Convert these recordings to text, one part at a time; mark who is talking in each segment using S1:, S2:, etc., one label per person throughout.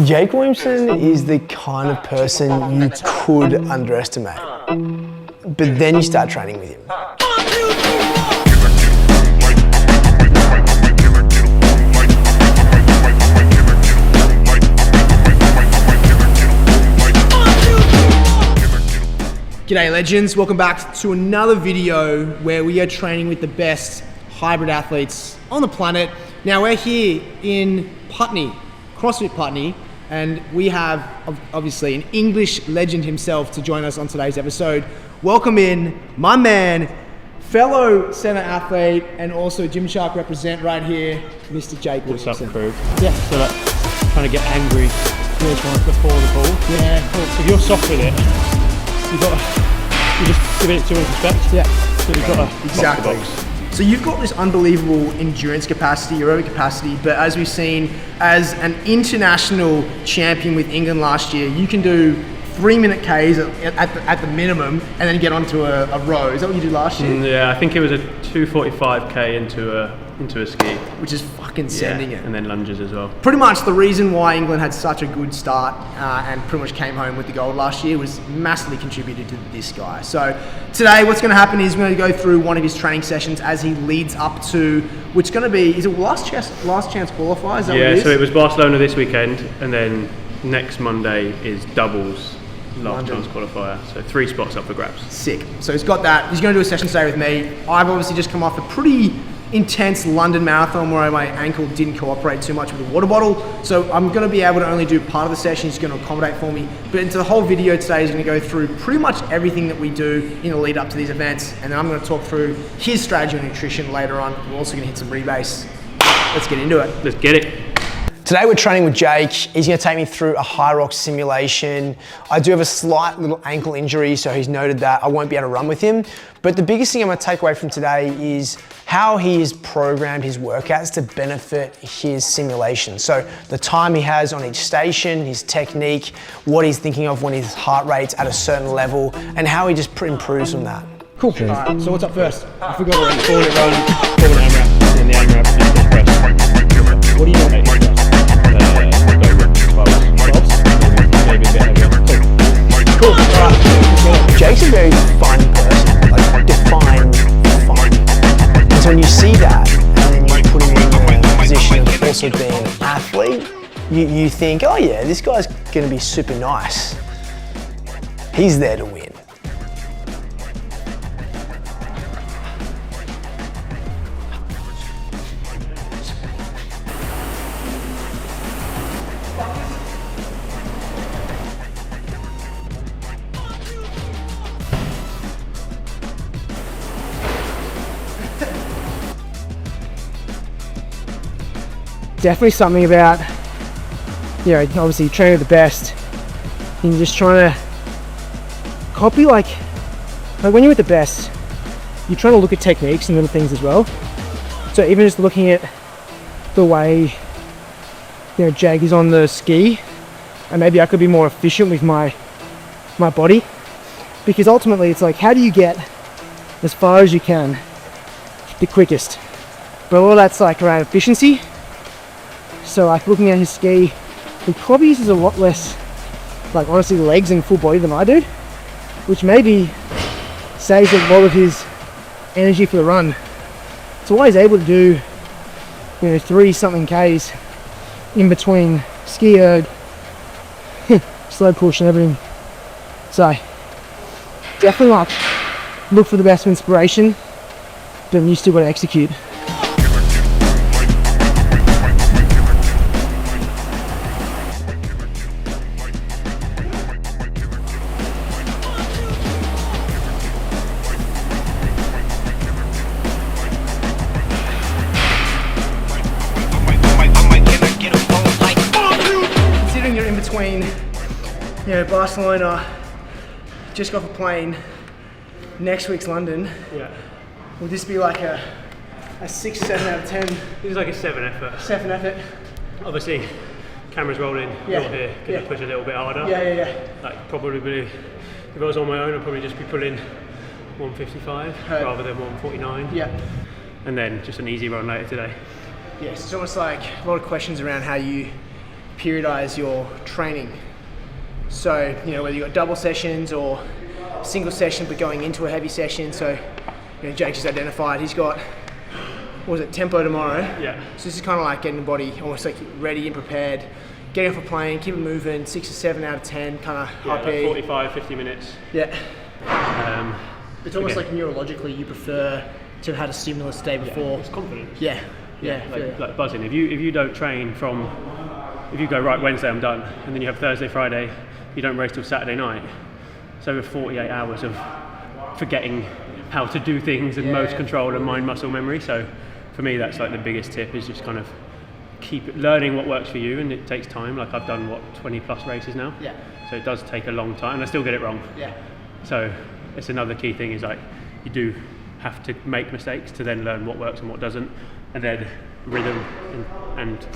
S1: Jake Williamson is the kind of person you could underestimate, but then you start training with him. G'day legends, welcome back to another video where we are training with the best hybrid athletes on the planet. Now we're here in Putney, CrossFit Putney, and we have obviously an English legend himself to join us on today's episode. Welcome in my man, fellow centre athlete and also Gymshark represent right here, Mr. Jake Williamson.
S2: What's up, crew?
S1: Yeah.
S2: So like trying to get angry before the ball.
S1: Yeah.
S2: If you're soft with it, you just give it too much respect.
S1: Yeah.
S2: So you've got to
S1: exactly.
S2: box the box.
S1: So you've got this unbelievable endurance capacity, aerobic capacity, but as we've seen, as an international champion with England last year, you can do 3-minute Ks at the minimum and then get onto a row. Is that what you did last year?
S2: Yeah, I think it was a 245k into a ski.
S1: Which is fucking sending it.
S2: And then lunges as well.
S1: Pretty much the reason why England had such a good start and pretty much came home with the gold last year was massively contributed to this guy. So today what's going to happen is we're going to go through one of his training sessions as he leads up to, which is going to be, is it last chance qualifier? Is that what it is?
S2: So it was Barcelona this weekend, and then next Monday is doubles. Last chance qualifier, so 3 spots up for grabs. Sick.
S1: So he's got that. He's going to do a session today with me. I've obviously just come off a pretty intense London marathon where my ankle didn't cooperate too much with the water bottle. So I'm going to be able to only do part of the session. He's going to accommodate for me. But into the whole video today is going to go through pretty much everything that we do in the lead up to these events. And then I'm going to talk through his strategy on nutrition later on. We're also going to hit some rebase. Let's get into it.
S2: Let's get it.
S1: Today we're training with Jake. He's going to take me through a Hyrox simulation. I do have a slight little ankle injury, so he's noted that I won't be able to run with him. But the biggest thing I'm going to take away from today is how he has programmed his workouts to benefit his simulation. So the time he has on each station, his technique, what he's thinking of when his heart rate's at a certain level, and how he just improves from that. Cool. All right, so what's up first? I forgot already.
S2: Forward run, forward AMRAP, and then the AMRAP and the press.
S1: What do you know? Cool. Right. Jake's a very fun person, like defined fun. And so when you see that, and then you put him in the position of also being an athlete, you think, oh yeah, this guy's going to be super nice. He's there to win. Definitely something about, you know, obviously training with the best and just trying to copy like when you're with the best, you're trying to look at techniques and little things as well. So even just looking at the way, you know, Jag is on the ski, and maybe I could be more efficient with my body, because ultimately it's like, how do you get as far as you can the quickest? But all that's like around efficiency. So like looking at his ski, he probably uses a lot less, like honestly, legs and full body than I do, which maybe saves a lot of his energy for the run. So why he's able to do, you know, 3-something Ks in between ski erg, slow push and everything. So definitely like look for the best inspiration, but then you still got to execute. Between, you know, Barcelona, just got off a plane, next week's London.
S2: Yeah.
S1: Will this be like a 6, 7 out of 10?
S2: This is like a 7 effort.
S1: 7 effort.
S2: Obviously, camera's rolling.
S1: Yeah.
S2: You're here. Can I push a little bit harder?
S1: Yeah.
S2: Like probably, if I was on my own, I'd probably just be pulling 155 rather than 149.
S1: Yeah.
S2: And then just an easy run later today.
S1: Yes, it's almost like a lot of questions around how you periodize your training. So, you know, whether you've got double sessions or single session but going into a heavy session. So, you know, Jake just identified he's got, what was it, tempo tomorrow.
S2: Yeah.
S1: So this is kind of like getting the body almost like ready and prepared, getting off a plane, keep it moving, 6 or 7 out of 10, kind of
S2: Yeah,
S1: IP.
S2: like 45, 50 minutes.
S1: Yeah. It's almost
S2: okay.
S1: like neurologically you prefer to have had a stimulus the day before.
S2: It's confidence.
S1: Yeah.
S2: Like buzzing. If you don't train if you go right Wednesday I'm done, and then you have Thursday, Friday, you don't race till Saturday night. It's over 48 hours of forgetting how to do things and motor control and mind muscle memory. So for me that's like the biggest tip, is just kind of keep learning what works for you, and it takes time. Like I've done 20 plus races now.
S1: Yeah.
S2: So it does take a long time, and I still get it wrong.
S1: Yeah.
S2: So it's another key thing, is like you do have to make mistakes to then learn what works and what doesn't, and then rhythm and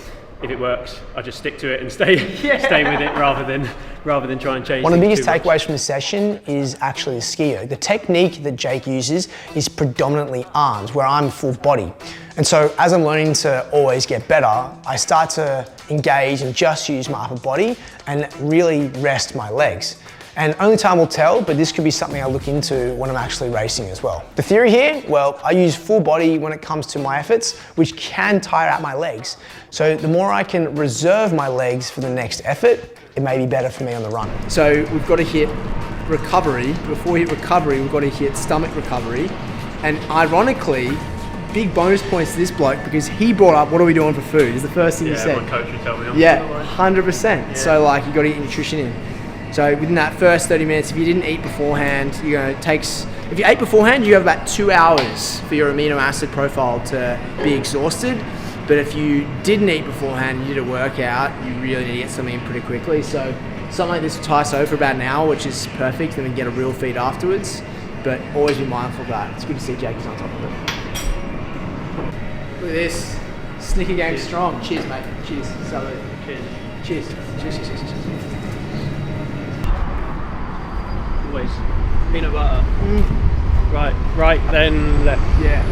S2: if it works, I just stick to it and stay with it rather than try and change.
S3: One of the biggest
S2: too much.
S3: takeaways from the session is actually the skier. The technique that Jake uses is predominantly arms, where I'm full body. And so as I'm learning to always get better, I start to engage and just use my upper body and really rest my legs. And only time will tell, but this could be something I look into when I'm actually racing as well. The theory here, well, I use full body when it comes to my efforts, which can tire out my legs. So the more I can reserve my legs for the next effort, it may be better for me on the run.
S1: So we've got to hit recovery. Before we hit recovery, we've got to hit stomach recovery. And ironically, big bonus points to this bloke, because he brought up, what are we doing for food? Is the first thing he said.
S2: My coach would tell me.
S1: Yeah, 100%. So like, you got to get your nutrition in. So within that first 30 minutes, if you didn't eat beforehand, if you ate beforehand, you have about 2 hours for your amino acid profile to be exhausted. But if you didn't eat beforehand and you did a workout, you really need to get something in pretty quickly. So something like this will tie us over for about an hour, which is perfect, and then get a real feed afterwards. But always be mindful of that. It's good to see Jake is on top of it. Look at this. Snicker game strong. Cheers, mate. Cheers. Salute. Cheers. Cheers.
S2: Always peanut butter. Right, then left.
S1: Yeah.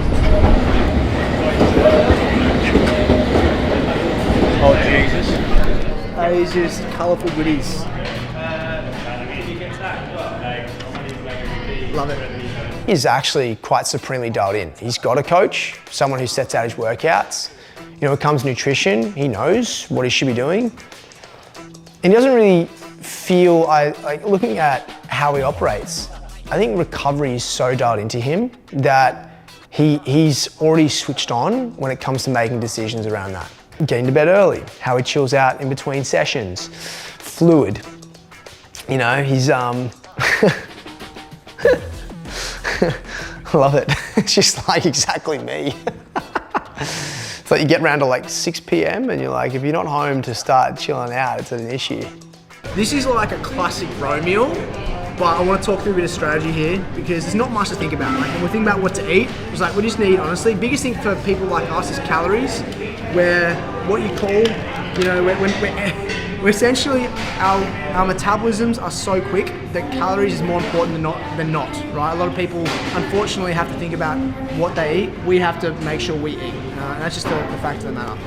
S2: Oh Jesus!
S1: These just colourful goodies. Love it.
S3: He's actually quite supremely dialed in. He's got a coach, someone who sets out his workouts. You know, when it comes to nutrition, he knows what he should be doing. And he doesn't really feel, like looking at how he operates, I think recovery is so dialed into him that he's already switched on when it comes to making decisions around that. Getting to bed early, how he chills out in between sessions, fluid. You know, he's I love it. It's just like exactly me. It's like you get around to like 6 p.m. and you're like, if you're not home to start chilling out, it's an issue.
S1: This is like a classic bro meal, but I want to talk through a bit of strategy here, because there's not much to think about. Like when we think about what to eat, it's like we just need, honestly, biggest thing for people like us is calories, where what you call, you know, we're essentially, our metabolisms are so quick that calories is more important than not, right? A lot of people unfortunately have to think about what they eat. We have to make sure we eat, and that's just the fact of the matter.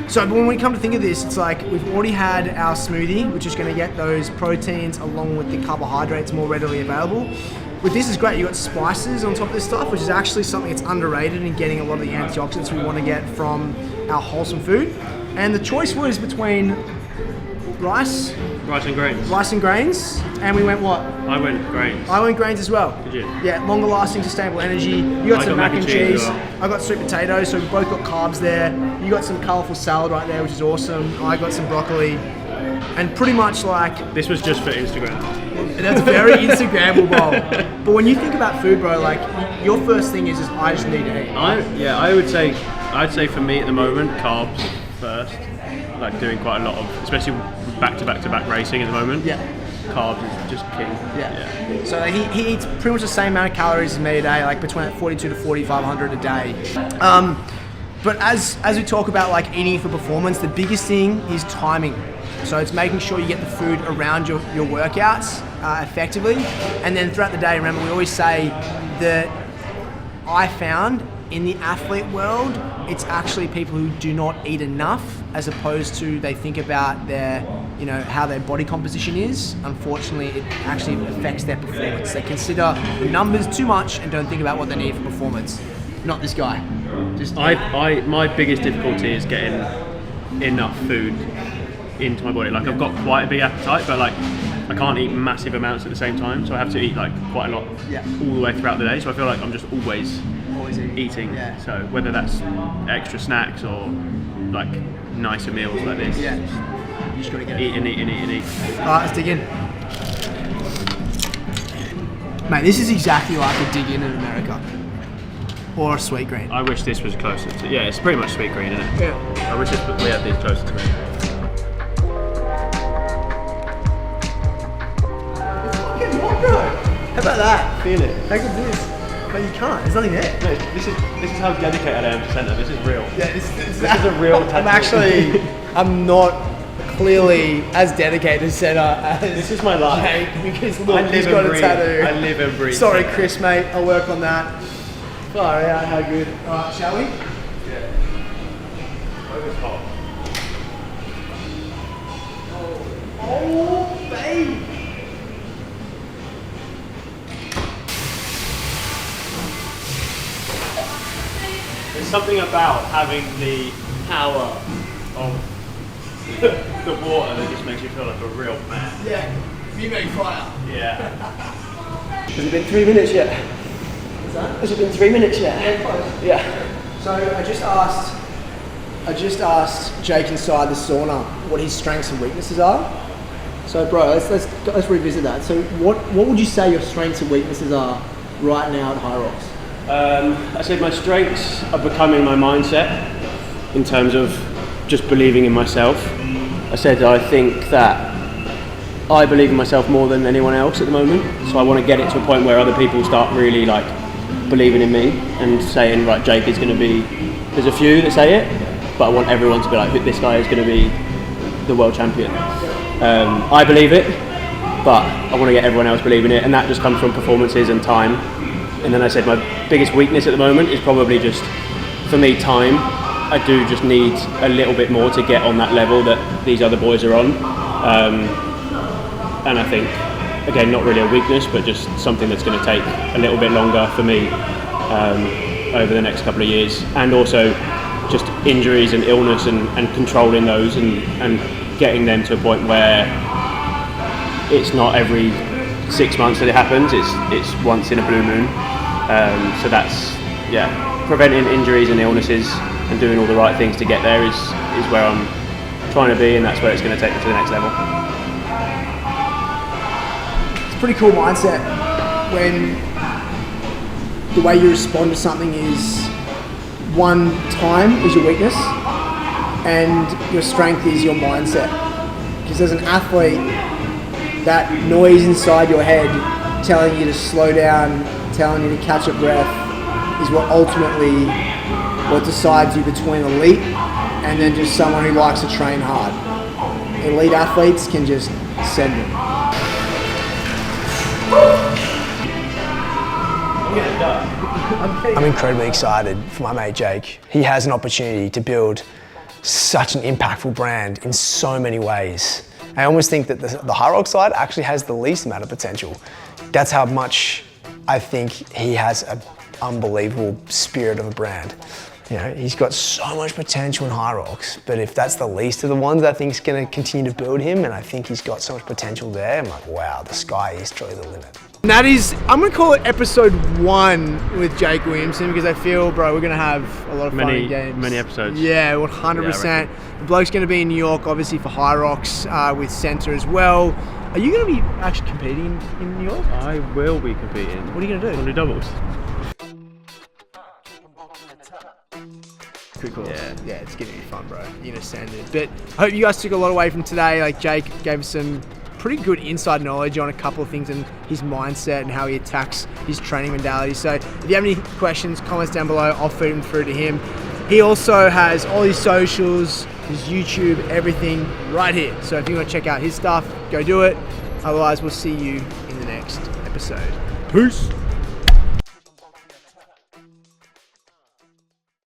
S1: So when we come to think of this, it's like we've already had our smoothie, which is going to get those proteins along with the carbohydrates more readily available. With this is great, you've got spices on top of this stuff, which is actually something that's underrated in getting a lot of the antioxidants we want to get from our wholesome food. And the choice was between rice and grains, and we went what?
S2: I went grains.
S1: I went grains as well.
S2: Did you?
S1: Yeah, longer lasting, sustainable energy. You got some mac and cheese. I got sweet potatoes, so we both got carbs there. You got some colourful salad right there, which is awesome. I got some broccoli. And pretty much like...
S2: This was just for Instagram.
S1: That's very Instagrammable, bowl. But when you think about food, bro, like your first thing is I just need to eat.
S2: I'd say for me at the moment, carbs first. Like doing quite a lot of, especially back-to-back racing at the moment.
S1: Yeah.
S2: Carbs is just king.
S1: Yeah. So he eats pretty much the same amount of calories as me a day, like between 42 to 4,500 a day. But as we talk about like eating for performance, the biggest thing is timing. So it's making sure you get the food around your workouts effectively. And then throughout the day, remember we always say that I found
S4: in the athlete world, it's actually people who do not eat enough, as opposed to they think about their, how their body composition is. Unfortunately, it actually affects their performance. They consider the numbers too much and don't think about what they need for performance. Not this guy.
S2: My biggest difficulty is getting enough food into my body. Like, I've got quite a big appetite, but like I can't eat massive amounts at the same time, so I have to eat like quite a lot all the way throughout the day. So I feel like I'm just always eating.
S4: Yeah.
S2: So whether that's extra snacks or like nicer meals like this,
S4: You just gotta get it.
S2: eat and eat and eat and eat.
S4: Alright, let's dig in. Mate, this is exactly like a dig in America. Or a sweet green.
S2: I wish this was closer to. Yeah, it's pretty much sweet green, isn't it?
S4: Yeah.
S2: I wish we had these closer to me.
S4: How about that? Feel it. How good is this? But you can't. There's nothing there.
S2: No, this is how dedicated I am to centre. This is real.
S4: Yeah, this
S2: This is a real
S4: I'm I'm not clearly as dedicated to centre as
S2: This is my life.
S4: Jake, because
S2: I
S4: look,
S2: live
S4: he's
S2: and
S4: got a
S2: breathe.
S4: tattoo.
S2: I live and breathe.
S4: Sorry, Chris, mate. I'll work on that. Far out, how good. Alright, shall we?
S2: Yeah. It's hot.
S4: Oh, babe.
S2: There's something about having the power of the water that just makes you feel like a real man.
S4: Yeah, you make fire.
S2: Yeah.
S5: Has it been 3 minutes yet?
S4: What's that?
S5: Has it been 3 minutes yet?
S4: Yeah, close.
S5: Yeah.
S4: So I just asked Jake inside the sauna what his strengths and weaknesses are. So bro, let's revisit that. So what would you say your strengths and weaknesses are right now at Hyrox?
S2: I said my strengths are becoming my mindset in terms of just believing in myself. I said I think that I believe in myself more than anyone else at the moment, so I want to get it to a point where other people start really like believing in me and saying, right, Jake is going to be, there's a few that say it, but I want everyone to be like, this guy is going to be the world champion. I believe it, but I want to get everyone else believing it, and that just comes from performances and time. And then I said my biggest weakness at the moment is probably just, for me, time. I do just need a little bit more to get on that level that these other boys are on. And I think, again, not really a weakness, but just something that's going to take a little bit longer for me over the next couple of years. And also just injuries and illness and controlling those and getting them to a point where it's not every 6 months that it happens, it's once in a blue moon. So that's, preventing injuries and illnesses and doing all the right things to get there is where I'm trying to be, and that's where it's going to take me to the next level.
S4: It's a pretty cool mindset when the way you respond to something is one, time is your weakness and your strength is your mindset. Because as an athlete, that noise inside your head telling you to slow down, telling you to catch a breath is what decides you between elite and then just someone who likes to train hard. Elite athletes can just send it.
S3: I'm incredibly excited for my mate Jake. He has an opportunity to build such an impactful brand in so many ways. I almost think that the Hyrox side actually has the least amount of potential. That's how much I think he has an unbelievable spirit of a brand. You know, he's got so much potential in Hyrox, but if that's the least of the ones I think is going to continue to build him, and I think he's got so much potential there, I'm like, wow, the sky is truly the limit.
S4: And that is, I'm going to call it episode 1 with Jake Williamson, because I feel, bro, we're going to have a lot of fun and games.
S2: Many episodes.
S4: Yeah, 100%. The bloke's going to be in New York, obviously, for Hyrox with Centre as well. Are you going to be actually competing in New York?
S2: I will be competing.
S4: What are you going to do?
S2: 100 doubles.
S4: Pretty cool. Yeah, it's going to be fun, bro. You're going to send it. But I hope you guys took a lot away from today. Like, Jake gave us some pretty good inside knowledge on a couple of things and his mindset and how he attacks his training modality. So if you have any questions, comments down below, I'll feed them through to him. He also has all his socials, his YouTube, everything right here. So if you want to check out his stuff, go do it. Otherwise, we'll see you in the next episode. Peace.